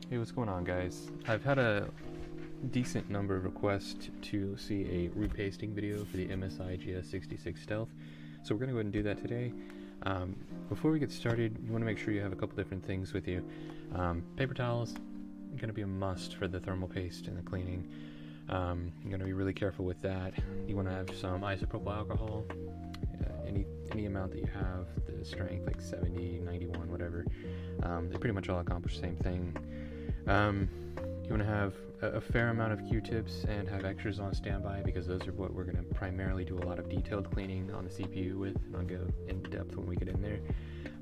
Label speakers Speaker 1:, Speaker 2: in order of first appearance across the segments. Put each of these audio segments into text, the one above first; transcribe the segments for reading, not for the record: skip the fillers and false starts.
Speaker 1: Hey, what's going on, guys? I've had a decent number of requests to see a repasting video for the MSI GS66 Stealth, so we're going to go ahead and do that today. Before we get started, you want to make sure you have a couple different things with you. Paper towels are going to be a must for the thermal paste and the cleaning. You're going to be really careful with that. You want to have some isopropyl alcohol, any amount that you have, the strength like 70, 91, whatever. They pretty much all accomplish the same thing. You want to have a fair amount of Q-tips and have extras on standby, because those are what we're going to primarily do a lot of detailed cleaning on the CPU with, and I'll go in depth when we get in there.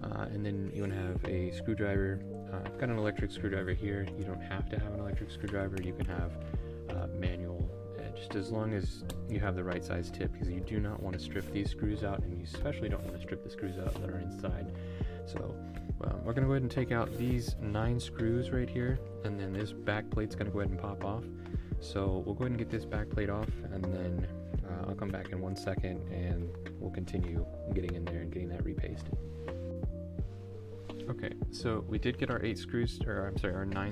Speaker 1: And then you want to have a screwdriver. I've got an electric screwdriver here. You don't have to have an electric screwdriver. You can have manual, just as long as you have the right size tip, because you do not want to strip these screws out, and you especially don't want to strip the screws out that are inside. So we're going to go ahead and take out these 9 screws right here, and then this back plate's going to go ahead and pop off. So we'll go ahead and get this back plate off, and then I'll come back in 1 second and we'll continue getting in there and getting that repasted. Okay, so we did get our 9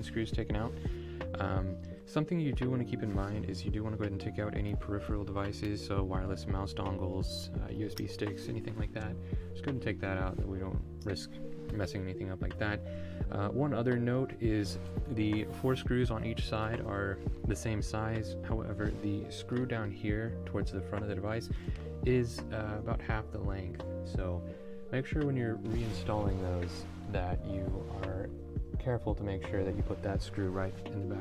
Speaker 1: screws taken out. Something you do want to keep in mind is you do want to go ahead and take out any peripheral devices, so wireless mouse dongles, USB sticks, anything like that. Just go ahead and take that out, that we don't risk messing anything up like that. One other note is the 4 screws on each side are the same size. However, the screw down here towards the front of the device is about half the length. So make sure when you're reinstalling those that you are careful to make sure that you put that screw right in the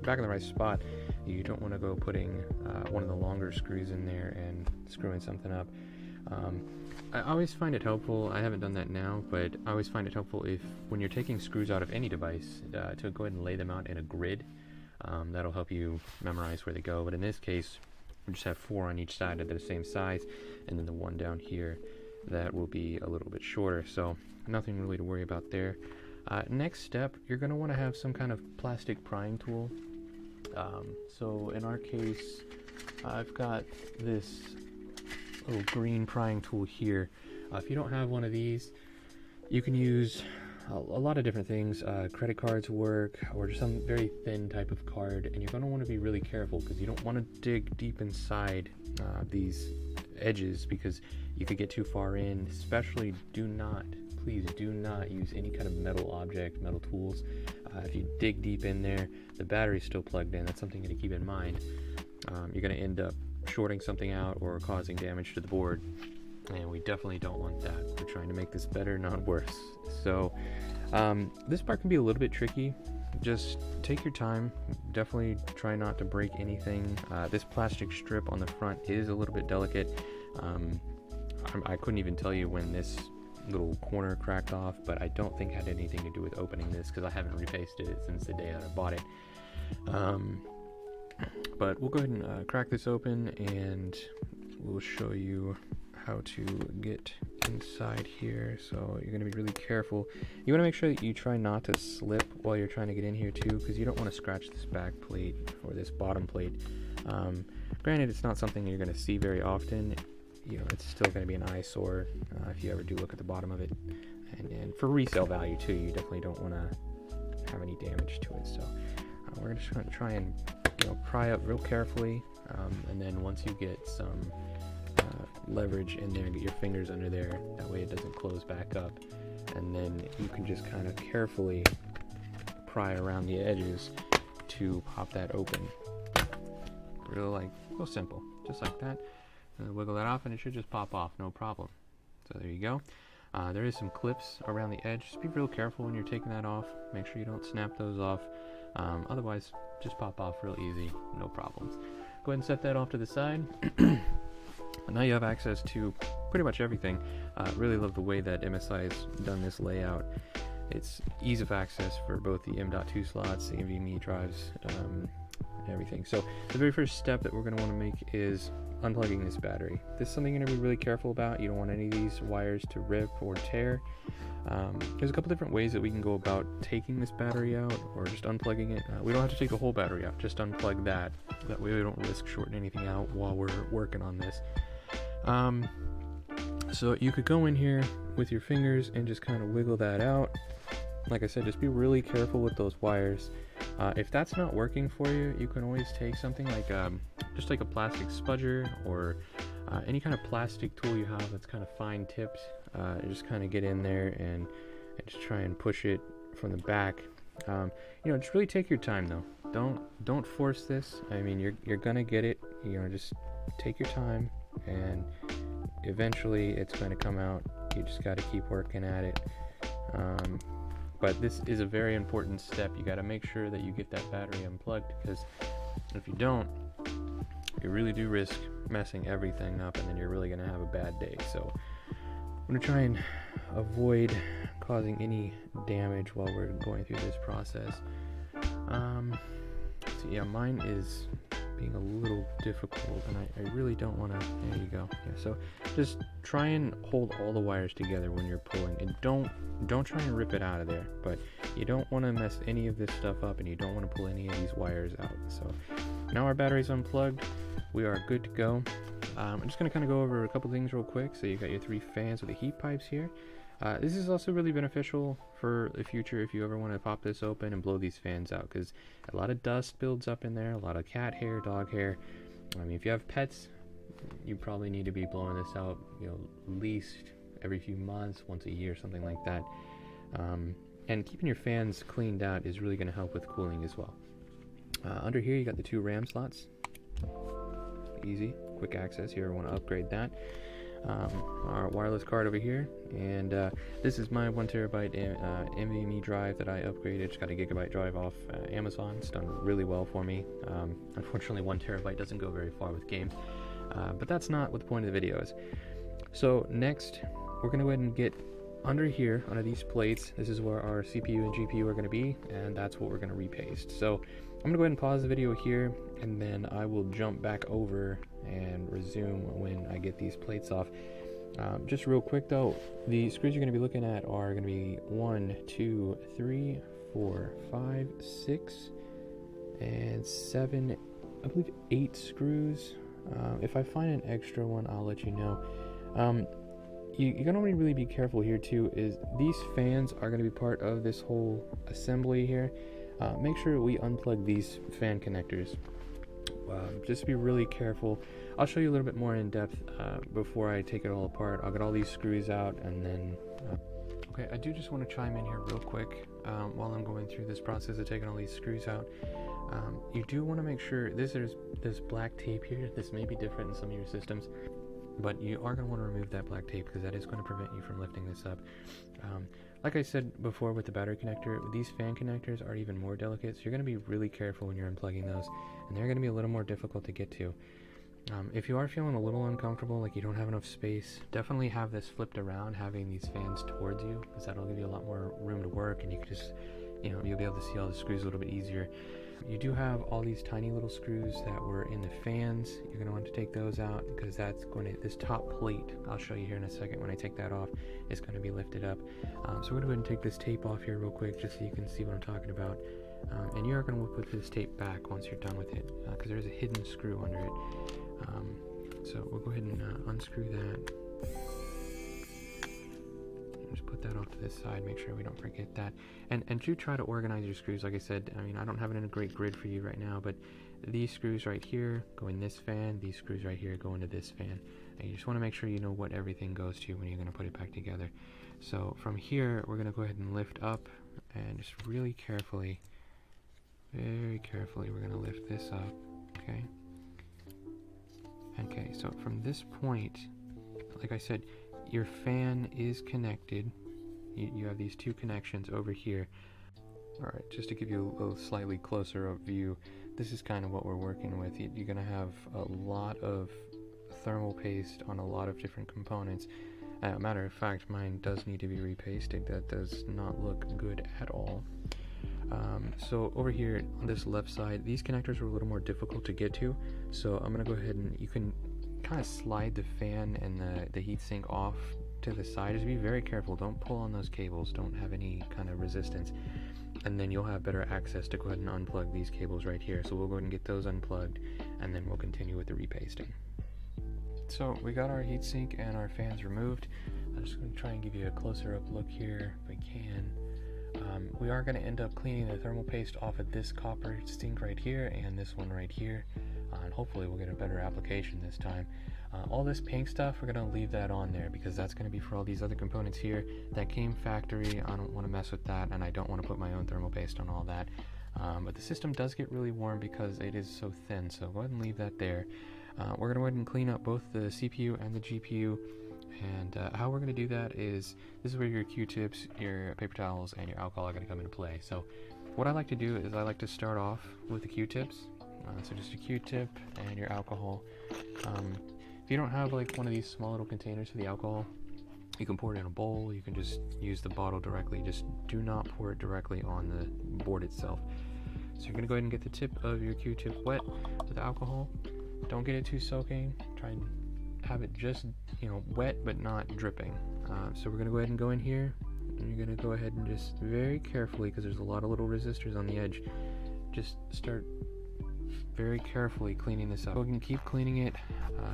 Speaker 1: back in the right spot. You don't want to go putting one of the longer screws in there and screwing something up. I always find it helpful, I haven't done that now, but I always find it helpful if when you're taking screws out of any device to go ahead and lay them out in a grid. That'll help you memorize where they go, but in this case we just have 4 on each side that are the same size, and then the one down here that will be a little bit shorter, so nothing really to worry about there. Next step, you're going to want to have some kind of plastic prying tool. So in our case, I've got this little green prying tool here. If you don't have one of these, you can use a lot of different things. Credit cards work, or just some very thin type of card, and you're going to want to be really careful because you don't want to dig deep inside these edges, because you could get too far in. Especially please do not use any kind of metal object, metal tools. If you dig deep in there, the battery's still plugged in. That's something to keep in mind. You're going to end up shorting something out or causing damage to the board, and we definitely don't want that. We're trying to make this better, not worse. So this part can be a little bit tricky. Just take your time. Definitely try not to break anything. This plastic strip on the front is a little bit delicate. I couldn't even tell you when this little corner cracked off, but I don't think it had anything to do with opening this, because I haven't repasted it since the day that I bought it. But we'll go ahead and crack this open, and we'll show you how to get inside here. So you're going to be really careful. You want to make sure that you try not to slip while you're trying to get in here too, because you don't want to scratch this back plate or this bottom plate. Granted, it's not something you're going to see very often. You know, it's still going to be an eyesore if you ever do look at the bottom of it, and for resale value too, you definitely don't want to have any damage to it. So we're just going to try and pry up real carefully, and then once you get some leverage in there, get your fingers under there, that way it doesn't close back up, and then you can just kind of carefully pry around the edges to pop that open. Real simple, just like that. Wiggle that off and it should just pop off, no problem. So there you go. There is some clips around the edge. Just be real careful when you're taking that off. Make sure you don't snap those off. Otherwise, just pop off real easy, no problems. Go ahead and set that off to the side. And now you have access to pretty much everything. Really love the way that MSI has done this layout. It's ease of access for both the M.2 slots, the NVMe drives, everything. So the very first step that we're going to want to make is unplugging this battery. This is something you're going to be really careful about. You don't want any of these wires to rip or tear. There's a couple different ways that we can go about taking this battery out, or just unplugging it. We don't have to take the whole battery out, just unplug that. That way we don't risk shorting anything out while we're working on this. So you could go in here with your fingers and just kind of wiggle that out. like I said, just be really careful with those wires. If that's not working for you, you can always take something like just like a plastic spudger, or any kind of plastic tool you have that's kind of fine tipped. Just kind of get in there and just try and push it from the back. Just really take your time though. Don't force this. I mean, you're gonna get it. Just take your time, and eventually it's going to come out. You just got to keep working at it. But this is a very important step. You got to make sure that you get that battery unplugged, because if you don't, you really do risk messing everything up, and then you're really going to have a bad day. So I'm going to try and avoid causing any damage while we're going through this process. So yeah, mine is being a little difficult, and I really don't want to. There you go. Yeah, so just try and hold all the wires together when you're pulling, and don't try and rip it out of there. But you don't want to mess any of this stuff up, and you don't want to pull any of these wires out. So now our battery's unplugged. We are good to go. I'm just going to kind of go over a couple things real quick. So you got your 3 fans with the heat pipes here. This is also really beneficial for the future if you ever want to pop this open and blow these fans out, because a lot of dust builds up in there, a lot of cat hair, dog hair. I mean, if you have pets, you probably need to be blowing this out, at least every few months, once a year, something like that. And keeping your fans cleaned out is really going to help with cooling as well. Under here, you got the 2 RAM slots. Easy, quick access. You ever want to upgrade that. Our wireless card over here, and this is my 1TB NVMe drive that I upgraded. Just got a gigabyte drive off Amazon. It's done really well for me. Unfortunately, 1TB doesn't go very far with games, but that's not what the point of the video is. So next, we're going to go ahead and get under here, under these plates. This is where our CPU and GPU are going to be, and that's what we're going to repaste. So I'm going to go ahead and pause the video here, and then I will jump back over and resume when I get these plates off. Just real quick though, the screws you're going to be looking at are going to be 1, 2, 3, 4, 5, 6, and 7, I believe 8 screws. If I find an extra one, I'll let you know. You're going to really be careful here too, is these fans are going to be part of this whole assembly here. Make sure we unplug these fan connectors. Just be really careful. I'll show you a little bit more in depth before I take it all apart. I'll get all these screws out, and then okay, I do just want to chime in here real quick while I'm going through this process of taking all these screws out. You do want to make sure there's this black tape here. This may be different in some of your systems, but you are going to want to remove that black tape, because that is going to prevent you from lifting this up. Like I said before with the battery connector, these fan connectors are even more delicate, so you're going to be really careful when you're unplugging those, and they're going to be a little more difficult to get to. If you are feeling a little uncomfortable, like you don't have enough space, definitely have this flipped around, having these fans towards you, because that'll give you a lot more room to work, and you can just, you'll be able to see all the screws a little bit easier. You do have all these tiny little screws that were in the fans. You're going to want to take those out, because that's going to, this top plate, I'll show you here in a second when I take that off, is going to be lifted up. So we're going to go ahead and take this tape off here real quick, just so you can see what I'm talking about. And you are going to put this tape back once you're done with it, because there's a hidden screw under it. So we'll go ahead and unscrew that. Just put that off to this side, make sure we don't forget that. And do try to organize your screws. Like I said, I mean, I don't have it in a great grid for you right now, but these screws right here go in this fan, these screws right here go into this fan. And you just want to make sure you know what everything goes to when you're going to put it back together. So from here, we're going to go ahead and lift up, and just really carefully, very carefully, we're going to lift this up, okay? Okay, so from this point, like I said, your fan is connected. You have these 2 connections over here. Alright, just to give you a slightly closer view, this is kind of what we're working with. You're going to have a lot of thermal paste on a lot of different components. Matter of fact, mine does need to be repasted. That does not look good at all. So over here on this left side, these connectors are a little more difficult to get to. So I'm going to go ahead and you can kind of slide the fan and the heatsink off to the side. Just be very careful. Don't pull on those cables. Don't have any kind of resistance. And then you'll have better access to go ahead and unplug these cables right here. So we'll go ahead and get those unplugged, and then we'll continue with the repasting. So we got our heatsink and our fans removed. I'm just going to try and give you a closer up look here if I can. We are going to end up cleaning the thermal paste off of this copper sink right here and this one right here, and hopefully we'll get a better application this time. All this pink stuff, we're going to leave that on there because that's going to be for all these other components here that came factory. I don't want to mess with that, and I don't want to put my own thermal paste on all that. But the system does get really warm because it is so thin, so go ahead and leave that there. We're going to go ahead and clean up both the CPU and the GPU, and how we're going to do that is, this is where your Q-tips, your paper towels, and your alcohol are going to come into play. So what I like to do is I like to start off with the Q-tips, so just a Q-tip and your alcohol. If you don't have like one of these small little containers for the alcohol, you can pour it in a bowl, you can just use the bottle directly, just do not pour it directly on the board itself. So you're going to go ahead and get the tip of your Q-tip wet with alcohol. Don't get it too soaking, try and have it just, wet but not dripping. So we're going to go ahead and go in here, and you're going to go ahead and just very carefully, because there's a lot of little resistors on the edge, just start very carefully cleaning this up. You can keep cleaning it,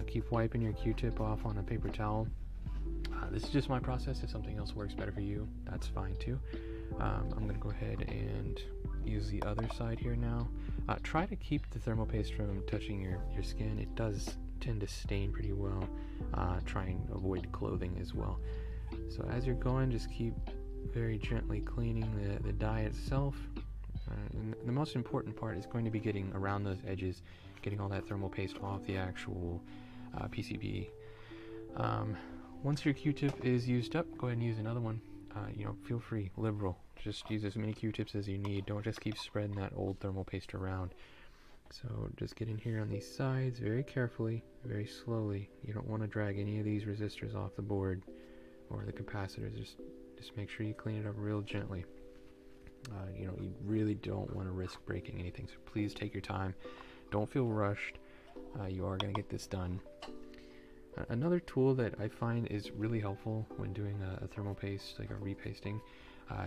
Speaker 1: keep wiping your Q-tip off on a paper towel. This is just my process. If something else works better for you, that's fine too. I'm going to go ahead and use the other side here now. Try to keep the thermal paste from touching your skin. It does tend to stain pretty well. Try and avoid clothing as well. So as you're going, just keep very gently cleaning the die itself. And the most important part is going to be getting around those edges, getting all that thermal paste off the actual PCB. Once your Q-tip is used up, go ahead and use another one. Feel free, liberal. Just use as many Q-tips as you need. Don't just keep spreading that old thermal paste around. So just get in here on these sides very carefully, very slowly. You don't want to drag any of these resistors off the board or the capacitors. Just make sure you clean it up real gently. You really don't want to risk breaking anything, so please take your time. Don't feel rushed. You are going to get this done. Another tool that I find is really helpful when doing a thermal paste, like a repasting,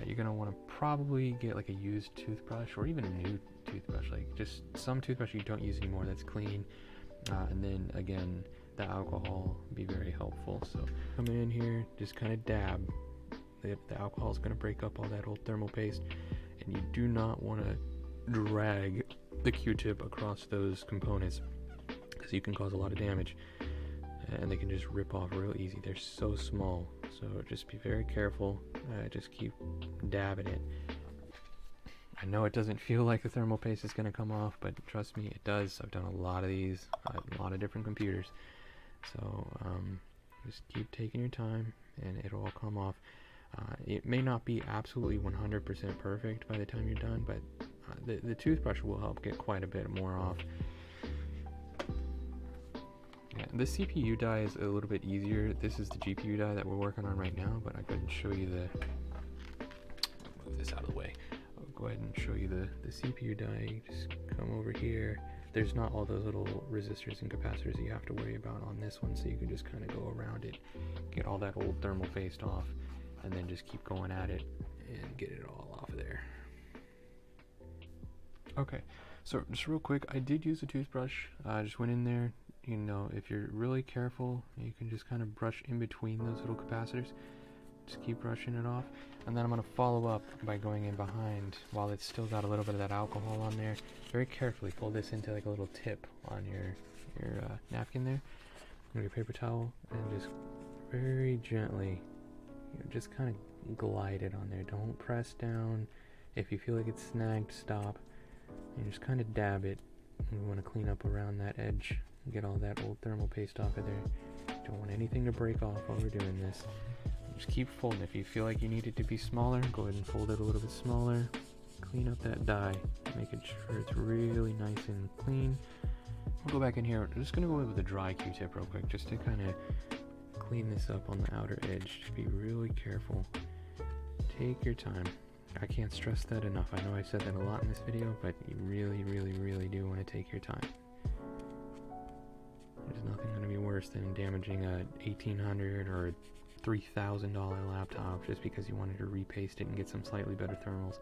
Speaker 1: you're going to want to probably get like a used toothbrush or even a new toothbrush, like just some toothbrush you don't use anymore that's clean. And then again, the alcohol would be very helpful. So coming in here, just kind of dab. The alcohol is going to break up all that old thermal paste, and you do not want to drag the Q-tip across those components because you can cause a lot of damage, and they can just rip off real easy. They're so small, so just be very careful. Just keep dabbing it. I know it doesn't feel like the thermal paste is going to come off, but trust me, it does. I've done a lot of these, a lot of different computers, so just keep taking your time and it'll all come off. It may not be absolutely 100% perfect by the time you're done, but the toothbrush will help get quite a bit more off. Yeah, the CPU die is a little bit easier. This is the GPU die that we're working on right now, but I go ahead and show you move this out of the way. I'll go ahead and show you the CPU die. Just come over here. There's not all those little resistors and capacitors that you have to worry about on this one, so you can just kind of go around it, get all that old thermal paste off, and then just keep going at it and get it all off of there. Okay, so just real quick, I did use a toothbrush. I just went in there. If you're really careful, you can just kind of brush in between those little capacitors. Just keep brushing it off. And then I'm going to follow up by going in behind while it's still got a little bit of that alcohol on there. Very carefully pull this into like a little tip on your napkin there, or your paper towel, and just very gently, just kind of glide it on there. Don't press down. If you feel like it's snagged, stop. And just kind of dab it. We want to clean up around that edge. Get all that old thermal paste off of there. Don't want anything to break off while we're doing this. Just keep folding. If you feel like you need it to be smaller, go ahead and fold it a little bit smaller. Clean up that die, making sure it's really nice and clean. We'll go back in here. I'm just going to go in with a dry Q-tip real quick, just to kind of clean this up on the outer edge. Just be really careful. Take your time. I can't stress that enough. I know I've said that a lot in this video, but you really, really, really do want to take your time. There's nothing going to be worse than damaging a $1,800 or $3,000 laptop just because you wanted to repaste it and get some slightly better thermals.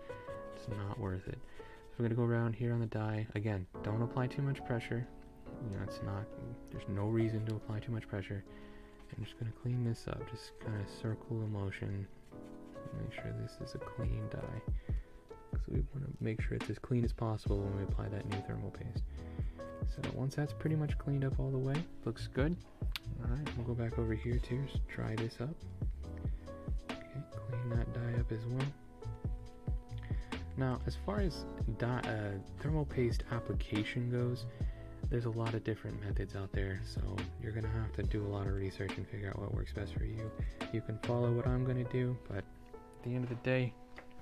Speaker 1: It's not worth it. So we're going to go around here on the die. Again, don't apply too much pressure. There's no reason to apply too much pressure. I'm just going to clean this up. Just kind of circle the motion. Make sure this is a clean die, because we want to make sure it's as clean as possible when we apply that new thermal paste. So once that's pretty much cleaned up all the way, looks good. Alright, we'll go back over here to try this up. Okay, clean that die up as well. Now, as far as thermal paste application goes, there's a lot of different methods out there, so you're going to have to do a lot of research and figure out what works best for you. You can follow what I'm going to do, but at the end of the day,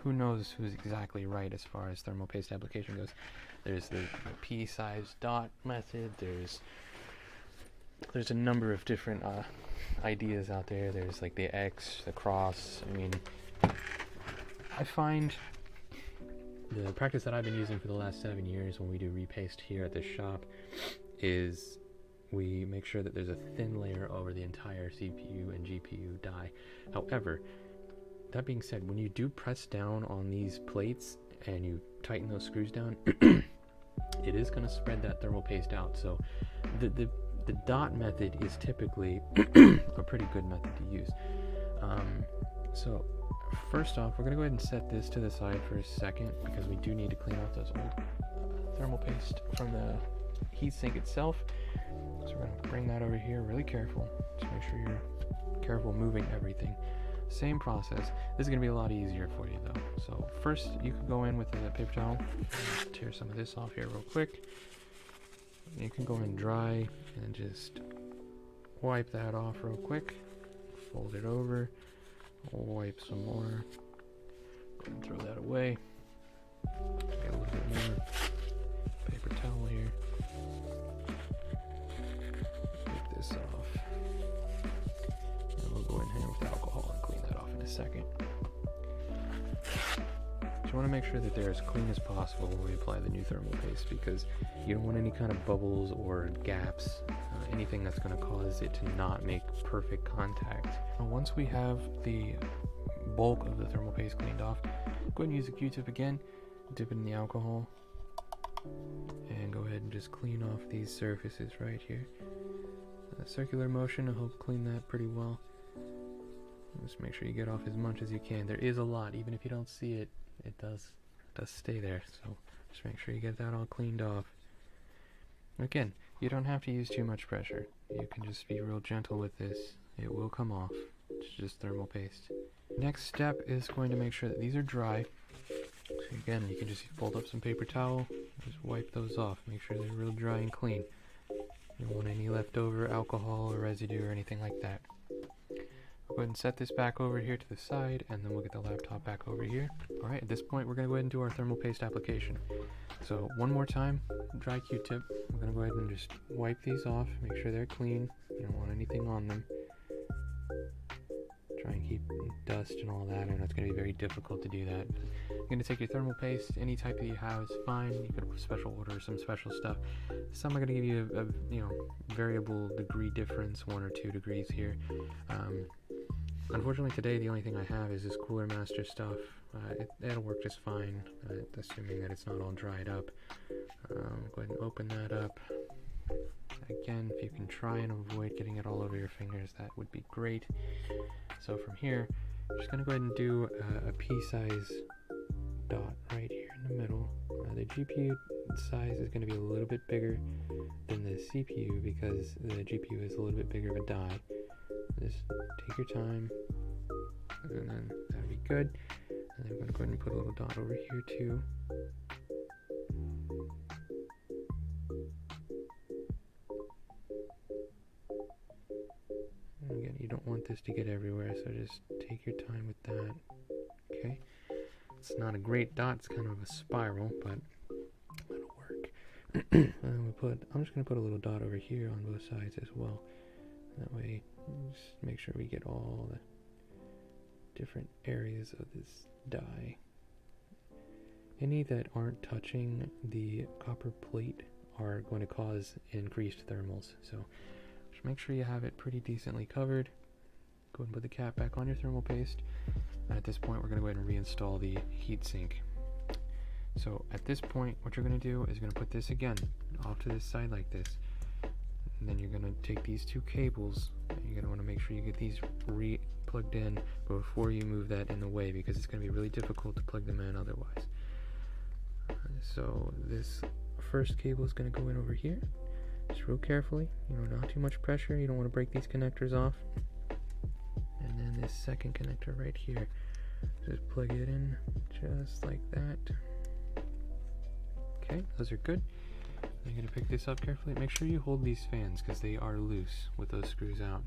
Speaker 1: who knows who's exactly right as far as thermal paste application goes. There's the pea-sized dot method, there's a number of different ideas out there. There's like the X, the cross. I mean, I find the practice that I've been using for the last 7 years when we do repaste here at the shop is we make sure that there's a thin layer over the entire CPU and GPU die. However, that being said, when you do press down on these plates and you tighten those screws down, it is going to spread that thermal paste out. So the dot method is typically a pretty good method to use. So first off, we're going to go ahead and set this to the side for a second, because we do need to clean off those old thermal paste from the heatsink itself. So we're going to bring that over here, really careful. Just make sure you're careful moving everything. Same process. This is going to be a lot easier for you though. So first, you could go in with a paper towel, tear some of this off here real quick. You can go in dry and just wipe that off real quick. Fold it over. Wipe some more. Go ahead and throw that away. Get a little bit more paper towel here. Wipe this off. And we'll go in here with alcohol and clean that off in a second. So you want to make sure that they're as clean as possible when we apply the new thermal paste, because you don't want any kind of bubbles or gaps, anything that's going to cause it to not make perfect contact. Now, once we have the bulk of the thermal paste cleaned off, go ahead and use a Q-tip again, dip it in the alcohol, and go ahead and just clean off these surfaces right here. Circular motion will help clean that pretty well. Just make sure you get off as much as you can. There is a lot, even if you don't see it, it does stay there, so just make sure you get that all cleaned off. Again, you don't have to use too much pressure. You can just be real gentle with this. It will come off. It's just thermal paste. Next step is going to make sure that these are dry. So again, you can just fold up some paper towel, just wipe those off. Make sure they're real dry and clean. You don't want any leftover alcohol or residue or anything like that. Go ahead and set this back over here to the side, and then we'll get the laptop back over here. Alright, at this point we're going to go ahead and do our thermal paste application. So one more time, dry Q-tip. We're going to go ahead and just wipe these off, make sure they're clean. You don't want anything on them. Try and keep dust and all that. I know it's going to be very difficult to do that. You're going to take your thermal paste, any type that you have is fine. You could special order some special stuff. Some are going to give you a variable degree difference, 1 or 2 degrees here. Unfortunately today the only thing I have is this Cooler Master stuff. It'll work just fine, assuming that it's not all dried up. Go ahead and open that up. Again, if you can try and avoid getting it all over your fingers, that would be great. So from here, I'm just going to go ahead and do a pea-size dot right here in the middle. The GPU size is going to be a little bit bigger than the CPU because the GPU is a little bit bigger of a die. Just take your time, and then that'll be good. And then I'm going to go ahead and put a little dot over here too. And again, you don't want this to get everywhere, so just take your time with that. Okay, it's not a great dot, it's kind of a spiral, but that'll work. And I'm just going to put a little dot over here on both sides as well. That way, just make sure we get all the different areas of this die. Any that aren't touching the copper plate are going to cause increased thermals. So just make sure you have it pretty decently covered. Go ahead and put the cap back on your thermal paste. And at this point, we're going to go ahead and reinstall the heatsink. So at this point, what you're going to do is you're going to put this again off to this side like this. And then you're going to take these two cables, and you're going to want to make sure you get these plugged in before you move that in the way, because it's going to be really difficult to plug them in otherwise. So this first cable is going to go in over here, just real carefully, not too much pressure. You don't want to break these connectors off. And then this second connector right here, just plug it in just like that. Okay, those are good. I'm going to pick this up carefully. Make sure you hold these fans because they are loose with those screws out.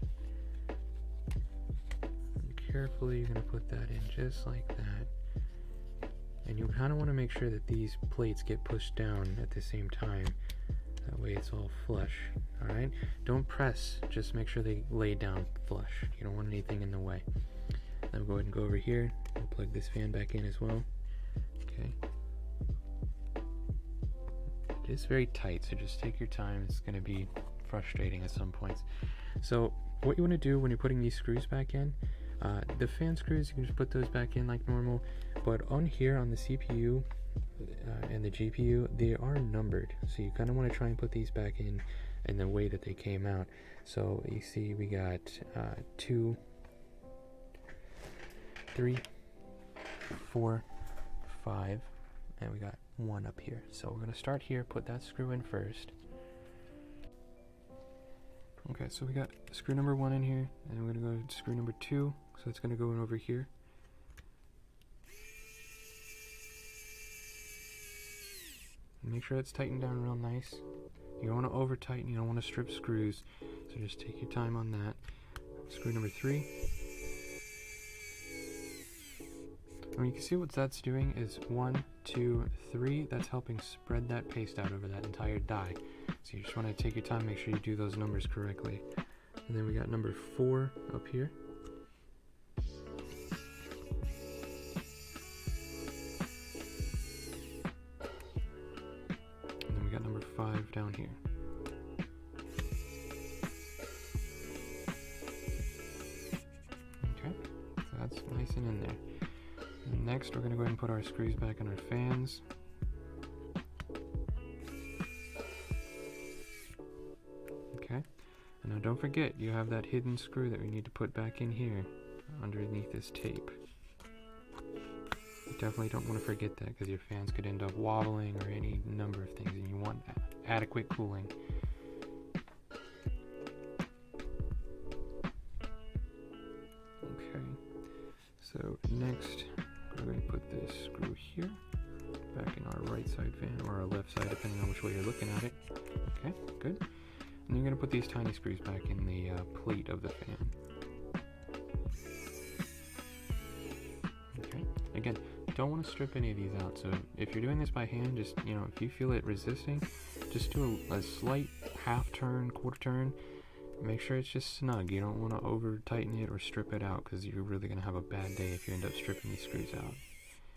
Speaker 1: And carefully you're going to put that in just like that. And you kind of want to make sure that these plates get pushed down at the same time. That way it's all flush. Alright? Don't press, just make sure they lay down flush. You don't want anything in the way. Then go ahead and go over here. We'll plug this fan back in as well. Okay. It's very tight, so just take your time. It's going to be frustrating at some points. So what you want to do when you're putting these screws back in, the fan screws, you can just put those back in like normal, but on here on the CPU and the GPU, they are numbered, so you kind of want to try and put these back in the way that they came out. So you see we got 2, 3, 4, 5, and we got 1 up here. So we're going to start here, put that screw in first. Okay, so we got screw number 1 in here, and we're going to go to screw number 2, so it's going to go in over here. Make sure it's tightened down real nice. You don't want to over tighten, you don't want to strip screws, so just take your time on that. Screw number 3. And you can see what that's doing is 1, 2, 3. That's helping spread that paste out over that entire die. So you just want to take your time, make sure you do those numbers correctly. And then we got number 4 up here. And then we got number 5 down here. Okay, so that's nice and in there. Next, we're going to go ahead and put our screws back on our fans. Okay, and now don't forget, you have that hidden screw that we need to put back in here underneath this tape. You definitely don't want to forget that because your fans could end up wobbling or any number of things, and you want adequate cooling. Okay, so next, we're going to put this screw here back in our right side fan, or our left side, depending on which way you're looking at it. Okay, good. And you're going to put these tiny screws back in the plate of the fan. Okay, again, don't want to strip any of these out, so if you're doing this by hand, just, if you feel it resisting, just do a slight half turn, quarter turn. Make sure it's just snug. You don't want to over tighten it or strip it out, because you're really going to have a bad day if you end up stripping these screws out.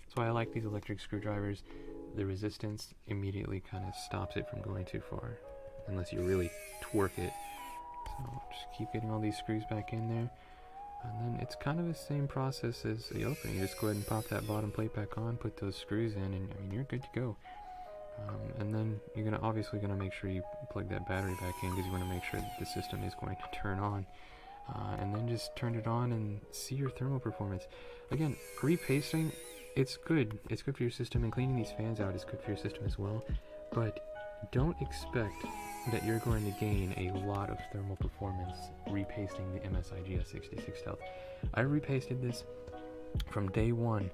Speaker 1: That's why I like these electric screwdrivers. The resistance immediately kind of stops it from going too far, unless you really twerk it. So just keep getting all these screws back in there. And then it's kind of the same process as the opening. You just go ahead and pop that bottom plate back on, put those screws in, and you're good to go. And then you're obviously gonna make sure you plug that battery back in, because you want to make sure that the system is going to turn on. And then just turn it on and see your thermal performance. Again, repasting, it's good. It's good for your system, and cleaning these fans out is good for your system as well. But don't expect that you're going to gain a lot of thermal performance repasting the MSI GS66 Stealth. I repasted this from day 1,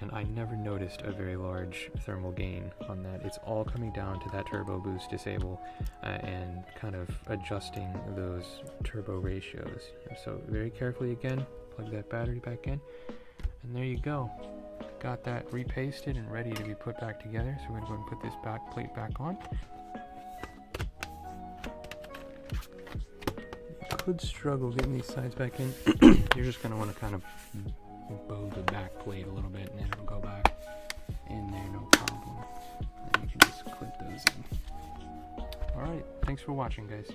Speaker 1: and I never noticed a very large thermal gain on that. It's all coming down to that turbo boost disable and kind of adjusting those turbo ratios. So very carefully again, plug that battery back in, and there you go. Got that repasted and ready to be put back together. So we're going to go ahead and put this back plate back on. You could struggle getting these sides back in. You're just going to want to kind of bow the back plate a little bit, and then it'll go back in there, no problem. And you can just clip those in. Alright, thanks for watching, guys.